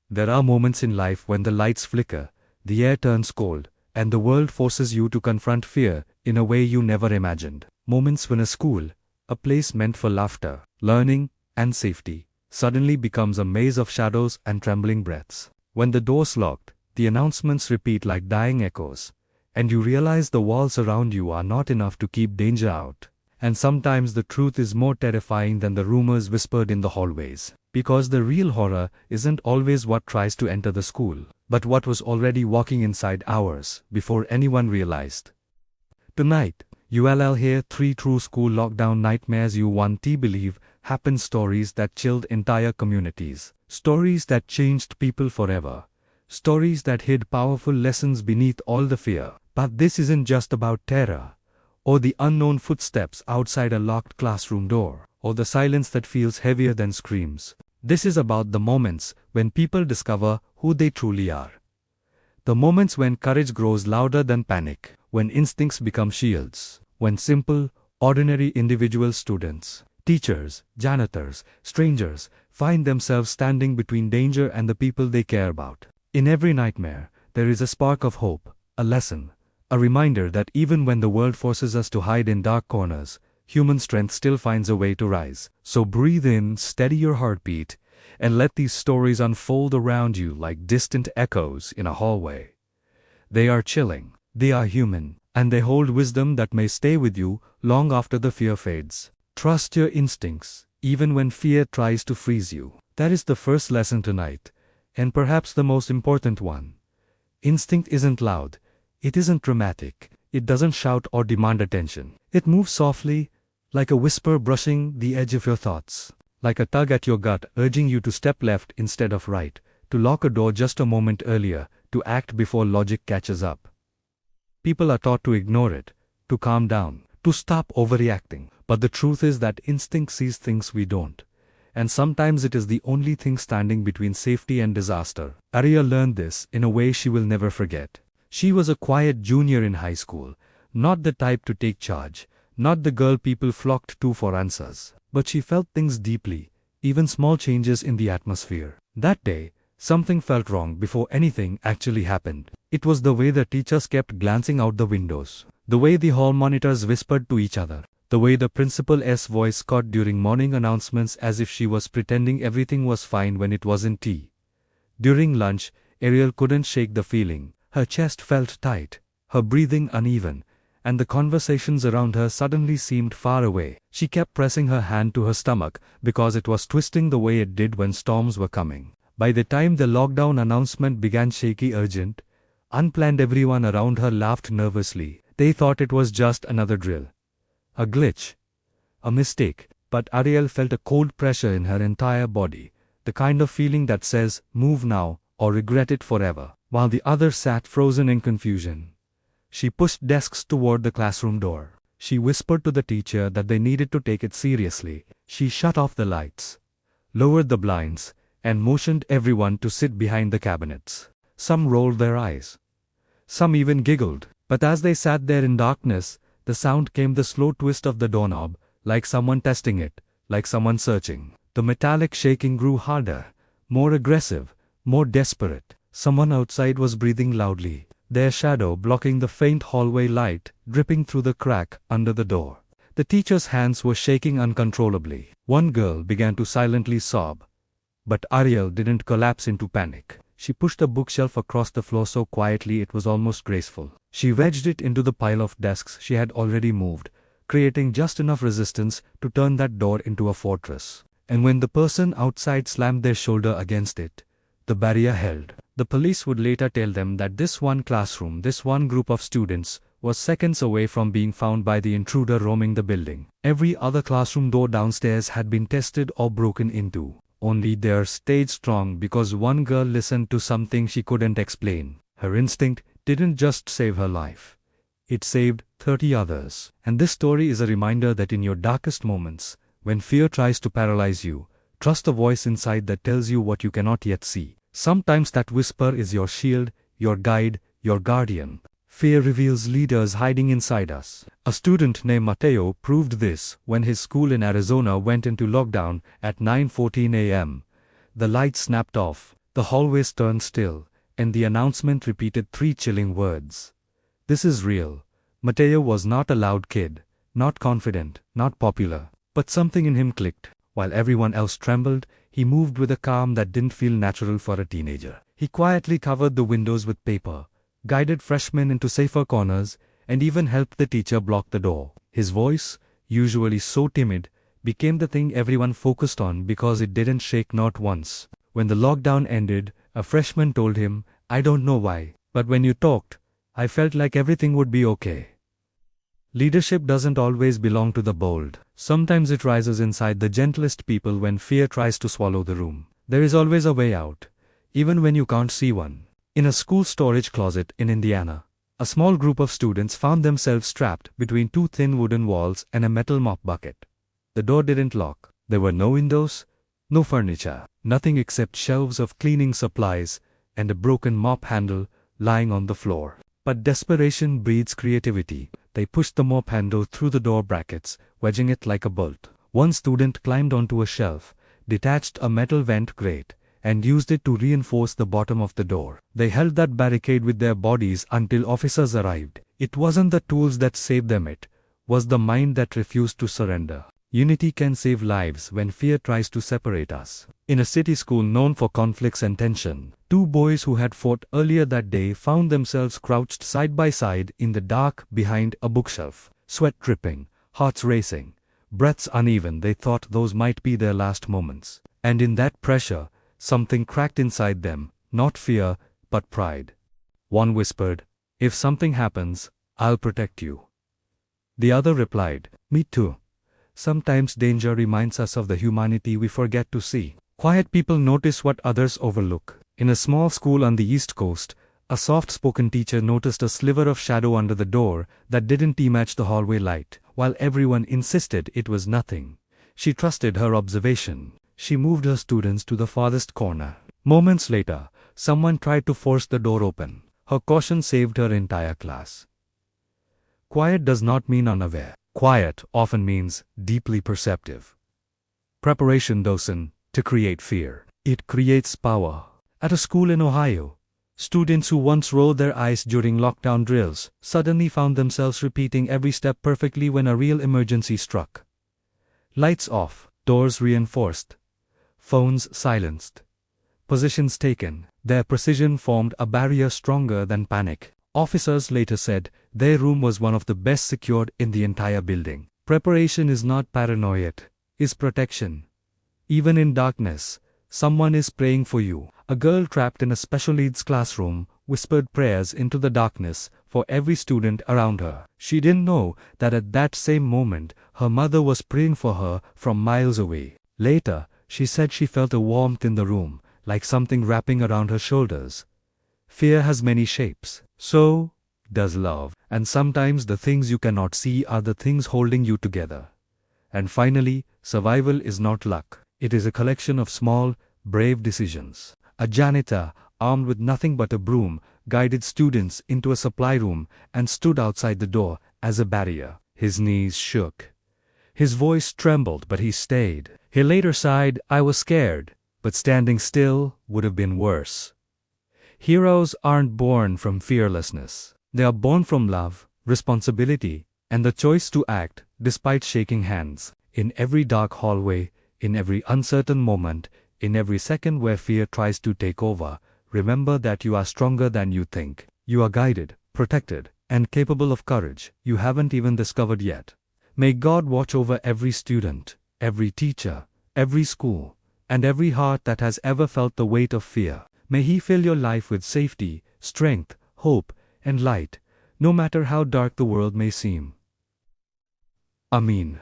There are moments in life when the lights flicker, the air turns cold, and the world forces you to confront fear in a way you never imagined. Moments when a school, a place meant for laughter, learning, and safety, suddenly becomes a maze of shadows and trembling breaths. When the doors locked, the announcements repeat like dying echoes, and you realize the walls around you are not enough to keep danger out. And sometimes the truth is more terrifying than the rumors whispered in the hallways. Because the real horror isn't always what tries to enter the school, but what was already walking inside hours before anyone realized. Tonight, you'll hear 3 true school lockdown nightmares you won't believe happened, stories that chilled entire communities, stories that changed people forever, stories that hid powerful lessons beneath all the fear. But this isn't just about terror, or the unknown footsteps outside a locked classroom door, or the silence that feels heavier than screams. This is about the moments when people discover who they truly are. The moments when courage grows louder than panic, when instincts become shields, when simple, ordinary individual students, teachers, janitors, strangers, find themselves standing between danger and the people they care about. In every nightmare, there is a spark of hope, a lesson, a reminder that even when the world forces us to hide in dark corners, human strength still finds a way to rise. So breathe in, steady your heartbeat, and let these stories unfold around you like distant echoes in a hallway. They are chilling, they are human, and they hold wisdom that may stay with you long after the fear fades. Trust your instincts, even when fear tries to freeze you. That is the first lesson tonight, and perhaps the most important one. Instinct isn't loud, it isn't dramatic, it doesn't shout or demand attention. It moves softly, like a whisper brushing the edge of your thoughts, like a tug at your gut urging you to step left instead of right, to lock a door just a moment earlier, to act before logic catches up. People are taught to ignore it, to calm down, to stop overreacting. But the truth is that instinct sees things we don't. And sometimes it is the only thing standing between safety and disaster. Ariel learned this in a way she will never forget. She was a quiet junior in high school, not the type to take charge, not the girl people flocked to for answers. But she felt things deeply, even small changes in the atmosphere. That day, something felt wrong before anything actually happened. It was the way the teachers kept glancing out the windows, the way the hall monitors whispered to each other, the way the principal's voice caught during morning announcements as if she was pretending everything was fine when it wasn't. During lunch, Ariel couldn't shake the feeling. Her chest felt tight, her breathing uneven, and the conversations around her suddenly seemed far away. She kept pressing her hand to her stomach because it was twisting the way it did when storms were coming. By the time the lockdown announcement began shaky, urgent, unplanned, everyone around her laughed nervously. They thought it was just another drill. A glitch. A mistake. But Ariel felt a cold pressure in her entire body, the kind of feeling that says, move now, or regret it forever. While the others sat frozen in confusion, she pushed desks toward the classroom door. She whispered to the teacher that they needed to take it seriously. She shut off the lights, lowered the blinds, and motioned everyone to sit behind the cabinets. Some rolled their eyes. Some even giggled. But as they sat there in darkness, the sound came, the slow twist of the doorknob, like someone testing it, like someone searching. The metallic shaking grew harder, more aggressive, more desperate. Someone outside was breathing loudly, their shadow blocking the faint hallway light dripping through the crack under the door. The teacher's hands were shaking uncontrollably. One girl began to silently sob. But Ariel didn't collapse into panic. She pushed a bookshelf across the floor so quietly it was almost graceful. She wedged it into the pile of desks she had already moved, creating just enough resistance to turn that door into a fortress. And when the person outside slammed their shoulder against it, the barrier held. The police would later tell them that this one classroom, this one group of students, was seconds away from being found by the intruder roaming the building. Every other classroom door downstairs had been tested or broken into. Only theirs stayed strong because one girl listened to something she couldn't explain. Her instinct didn't just save her life. It saved 30 others. And this story is a reminder that in your darkest moments, when fear tries to paralyze you, trust the voice inside that tells you what you cannot yet see. Sometimes that whisper is your shield, your guide, your guardian. Fear reveals leaders hiding inside us. A student named Mateo proved this when his school in Arizona went into lockdown at 9:14 a.m. The lights snapped off, The hallways turned still, and the announcement repeated 3 chilling words. This is real. Mateo was not a loud kid, not confident, not popular. But something in him clicked. While everyone else trembled, he moved with a calm that didn't feel natural for a teenager. He quietly covered the windows with paper, guided freshmen into safer corners, and even helped the teacher block the door. His voice, usually so timid, became the thing everyone focused on because it didn't shake not once. When the lockdown ended, a freshman told him, "I don't know why, but when you talked, I felt like everything would be okay." Leadership doesn't always belong to the bold. Sometimes it rises inside the gentlest people when fear tries to swallow the room. There is always a way out, even when you can't see one. In a school storage closet in Indiana, a small group of students found themselves trapped between 2 thin wooden walls and a metal mop bucket. The door didn't lock. There were no windows, no furniture, nothing except shelves of cleaning supplies and a broken mop handle lying on the floor. But desperation breeds creativity. They pushed the mop handle through the door brackets, wedging it like a bolt. One student climbed onto a shelf, detached a metal vent grate, and used it to reinforce the bottom of the door. They held that barricade with their bodies until officers arrived. It wasn't the tools that saved them, it was the mind that refused to surrender. Unity can save lives when fear tries to separate us. In a city school known for conflicts and tension, 2 boys who had fought earlier that day found themselves crouched side by side in the dark behind a bookshelf. Sweat dripping, hearts racing, breaths uneven. They thought those might be their last moments. And in that pressure, something cracked inside them, not fear, but pride. One whispered, "If something happens, I'll protect you." The other replied, "Me too." Sometimes danger reminds us of the humanity we forget to see. Quiet people notice what others overlook. In a small school on the East Coast, a soft-spoken teacher noticed a sliver of shadow under the door that didn't match the hallway light. While everyone insisted it was nothing, she trusted her observation. She moved her students to the farthest corner. Moments later, someone tried to force the door open. Her caution saved her entire class. Quiet does not mean unaware. Quiet often means deeply perceptive. Preparation doesn't to create fear. It creates power. At a school in Ohio, students who once rolled their eyes during lockdown drills suddenly found themselves repeating every step perfectly when a real emergency struck. Lights off, doors reinforced, phones silenced, positions taken. Their precision formed a barrier stronger than panic. Officers later said their room was one of the best secured in the entire building. Preparation is not paranoia, it is protection. Even in darkness, someone is praying for you. A girl trapped in a special needs classroom whispered prayers into the darkness for every student around her. She didn't know that at that same moment, her mother was praying for her from miles away. Later, she said she felt a warmth in the room, like something wrapping around her shoulders. Fear has many shapes. So does love. And sometimes the things you cannot see are the things holding you together. And finally, survival is not luck. It is a collection of small, brave decisions. A janitor, armed with nothing but a broom, guided students into a supply room and stood outside the door as a barrier. His knees shook. His voice trembled, but he stayed. He later sighed, "I was scared, but standing still would have been worse." Heroes aren't born from fearlessness. They are born from love, responsibility, and the choice to act despite shaking hands. In every dark hallway, in every uncertain moment, in every second where fear tries to take over, remember that you are stronger than you think. You are guided, protected, and capable of courage you haven't even discovered yet. May God watch over every student, every teacher, every school, and every heart that has ever felt the weight of fear. May He fill your life with safety, strength, hope, and light, no matter how dark the world may seem. Amin.